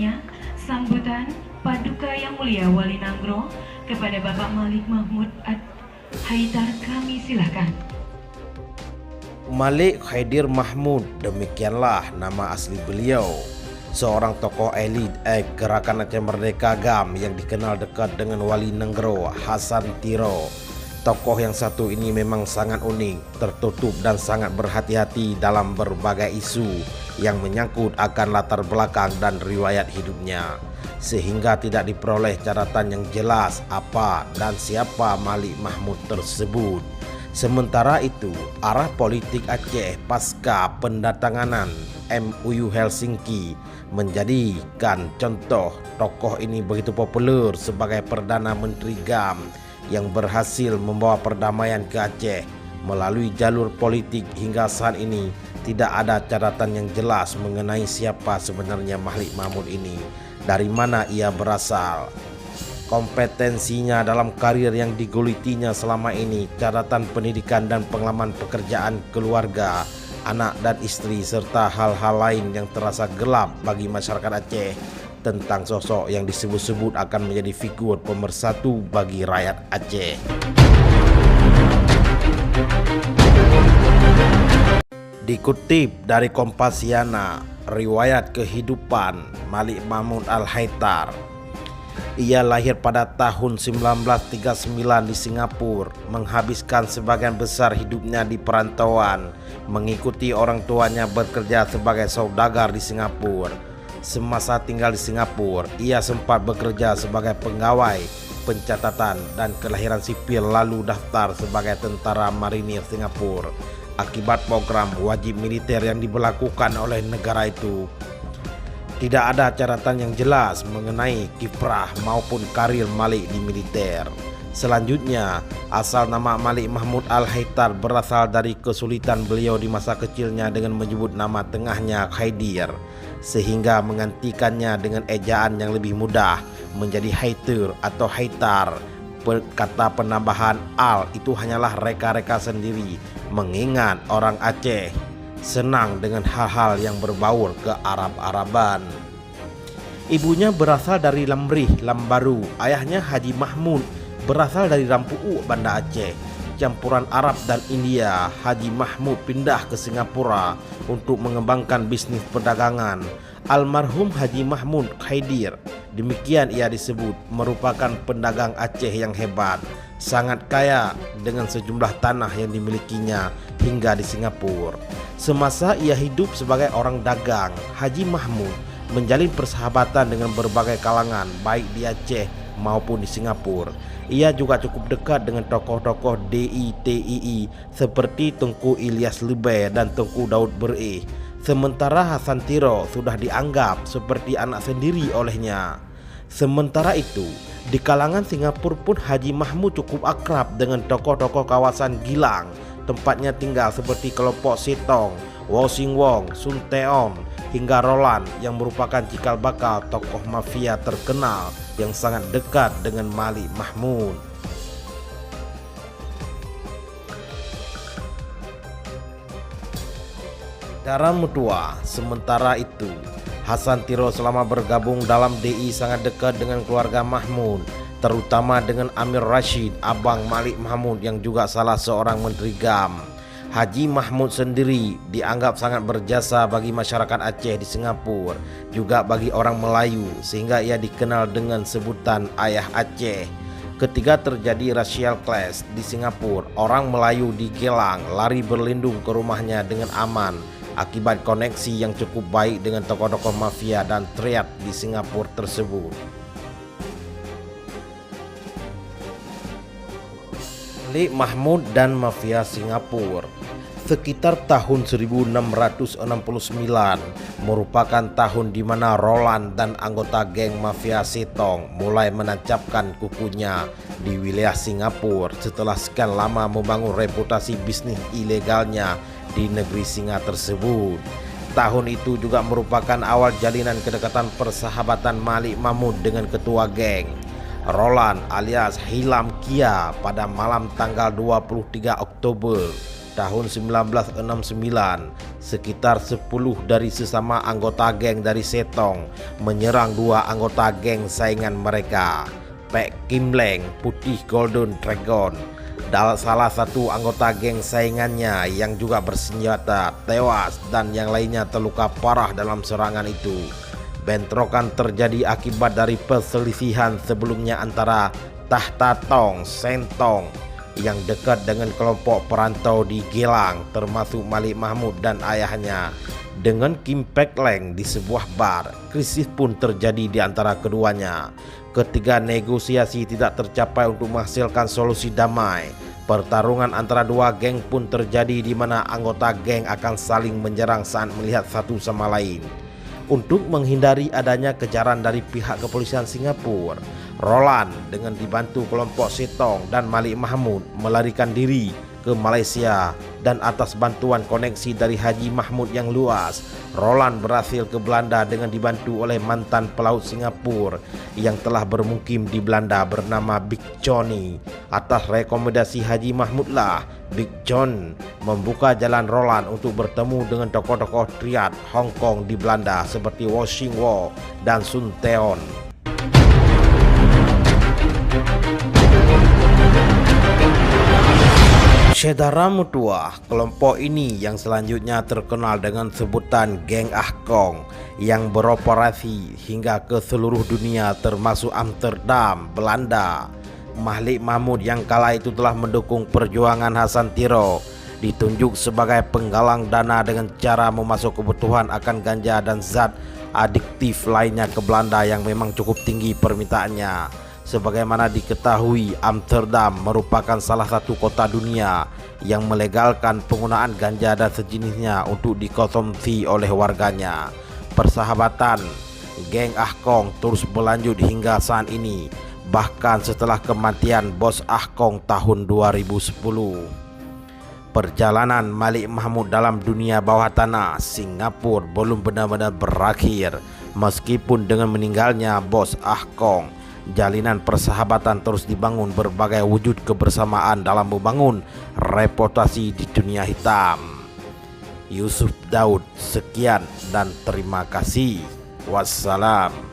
selanjutnya, sambutan Paduka Yang Mulia Wali Nanggro kepada Bapak Malik Mahmud Haidar, kami silakan. Malik Haidir Mahmud, demikianlah nama asli beliau. Seorang tokoh elit Gerakan Aceh Merdeka GAM yang dikenal dekat dengan Wali Nanggro Hasan Tiro. Tokoh yang satu ini memang sangat unik, tertutup dan sangat berhati-hati dalam berbagai isu yang menyangkut akan latar belakang dan riwayat hidupnya, sehingga tidak diperoleh catatan yang jelas apa dan siapa Malik Mahmud tersebut. Sementara itu, arah politik Aceh pasca pendatanganan MUU Helsinki menjadikan contoh tokoh ini begitu populer sebagai Perdana Menteri GAM yang berhasil membawa perdamaian ke Aceh melalui jalur politik. Hingga saat ini tidak ada catatan yang jelas mengenai siapa sebenarnya Malik Mahmud ini, dari mana ia berasal, kompetensinya dalam karir yang digulitinya selama ini, catatan pendidikan dan pengalaman pekerjaan keluarga, anak dan istri, serta hal-hal lain yang terasa gelap bagi masyarakat Aceh tentang sosok yang disebut-sebut akan menjadi figur pemersatu bagi rakyat Aceh. Dikutip dari Kompasiana, riwayat kehidupan Malik Mahmud Al-Haidar. Ia lahir pada tahun 1939 di Singapura, menghabiskan sebagian besar hidupnya di perantauan, mengikuti orang tuanya bekerja sebagai saudagar di Singapura. Semasa tinggal di Singapura, ia sempat bekerja sebagai pegawai pencatatan dan kelahiran sipil, lalu daftar sebagai tentara marinir Singapura akibat program wajib militer yang diberlakukan oleh negara itu. Tidak ada catatan yang jelas mengenai kiprah maupun karir Malik di militer. Selanjutnya, asal nama Malik Mahmud Al-Haidar berasal dari kesulitan beliau di masa kecilnya dengan menyebut nama tengahnya Haidir, sehingga menggantikannya dengan ejaan yang lebih mudah menjadi Haidir atau Haidar. Kata penambahan Al itu hanyalah reka-reka sendiri, mengingat orang Aceh senang dengan hal-hal yang berbaur ke Arab-Araban. Ibunya berasal dari Lamrih, Lambaru. Ayahnya Haji Mahmud berasal dari Rampu'u, Banda Aceh, campuran Arab dan India. Haji Mahmud pindah ke Singapura untuk mengembangkan bisnis perdagangan. Almarhum Haji Mahmud Haidir, demikian ia disebut, merupakan pedagang Aceh yang hebat, sangat kaya dengan sejumlah tanah yang dimilikinya hingga di Singapura. Semasa ia hidup sebagai orang dagang, Haji Mahmud menjalin persahabatan dengan berbagai kalangan baik di Aceh maupun di Singapura. Ia juga cukup dekat dengan tokoh-tokoh DITII seperti Tengku Ilyas Lubeh dan Tengku Daud Bereh. Sementara Hasan Tiro sudah dianggap seperti anak sendiri olehnya. Sementara itu, di kalangan Singapura pun Haji Mahmud cukup akrab dengan tokoh-tokoh kawasan Gilang, tempatnya tinggal, seperti kelompok Setong, Wo Sing Wong, Sun Teong, hingga Roland yang merupakan cikal bakal tokoh mafia terkenal yang sangat dekat dengan Malik Mahmud. Secara mutua, sementara itu, Hasan Tiro selama bergabung dalam DI sangat dekat dengan keluarga Mahmud, terutama dengan Amir Rashid, abang Malik Mahmud yang juga salah seorang menteri GAM. Haji Mahmud sendiri dianggap sangat berjasa bagi masyarakat Aceh di Singapura, juga bagi orang Melayu, sehingga ia dikenal dengan sebutan Ayah Aceh. Ketika terjadi racial clash di Singapura, orang Melayu di Gelang lari berlindung ke rumahnya dengan aman akibat koneksi yang cukup baik dengan tokoh-tokoh mafia dan triad di Singapura tersebut. Malik Mahmud dan mafia Singapura. Sekitar tahun 1669 merupakan tahun di mana Roland dan anggota geng mafia Setong mulai menancapkan kukunya di wilayah Singapura setelah sekian lama membangun reputasi bisnis ilegalnya di negeri singa tersebut. Tahun itu juga merupakan awal jalinan kedekatan persahabatan Malik Mahmud dengan ketua geng Roland alias Hilam Kia pada malam tanggal 23 Oktober tahun 1969, sekitar 10 dari sesama anggota geng dari Setong menyerang 2 anggota geng saingan mereka, Pek Kim Leng, Putih Golden Dragon. Salah satu anggota geng saingannya yang juga bersenjata tewas dan yang lainnya terluka parah dalam serangan itu. Bentrokan terjadi akibat dari perselisihan sebelumnya antara Tahta Tong Sentong yang dekat dengan kelompok perantau di Gelang, termasuk Malik Mahmud dan ayahnya, dengan Kim Pek Leng di sebuah bar. Krisis pun terjadi di antara keduanya. Ketika negosiasi tidak tercapai untuk menghasilkan solusi damai, pertarungan antara 2 geng pun terjadi di mana anggota geng akan saling menyerang saat melihat satu sama lain. Untuk menghindari adanya kejaran dari pihak kepolisian Singapura, Roland dengan dibantu kelompok Setong dan Malik Mahmud melarikan diri ke Malaysia, dan atas bantuan koneksi dari Haji Mahmud yang luas, Roland berhasil ke Belanda dengan dibantu oleh mantan pelaut Singapura yang telah bermukim di Belanda bernama Big Johnny. Atas rekomendasi Haji Mahmud lah Big John membuka jalan Roland untuk bertemu dengan tokoh-tokoh triad Hong Kong di Belanda seperti Wo Shing Wo dan Sun Teon. Saudara mutua, kelompok ini yang selanjutnya terkenal dengan sebutan Geng Ah Kong yang beroperasi hingga ke seluruh dunia termasuk Amsterdam, Belanda. Malik Mahmud yang kala itu telah mendukung perjuangan Hasan Tiro ditunjuk sebagai penggalang dana dengan cara memasuk kebutuhan akan ganja dan zat adiktif lainnya ke Belanda yang memang cukup tinggi permintaannya. Sebagaimana diketahui, Amsterdam merupakan salah satu kota dunia yang melegalkan penggunaan ganja dan sejenisnya untuk dikonsumsi oleh warganya. Persahabatan Geng Ah Kong terus berlanjut hingga saat ini, bahkan setelah kematian bos Ah Kong tahun 2010. Perjalanan Malik Mahmud dalam dunia bawah tanah Singapura belum benar-benar berakhir. Meskipun dengan meninggalnya bos Ah Kong, jalinan persahabatan terus dibangun berbagai wujud kebersamaan dalam membangun reputasi di dunia hitam. Yusuf Daud, sekian dan terima kasih. Wassalam.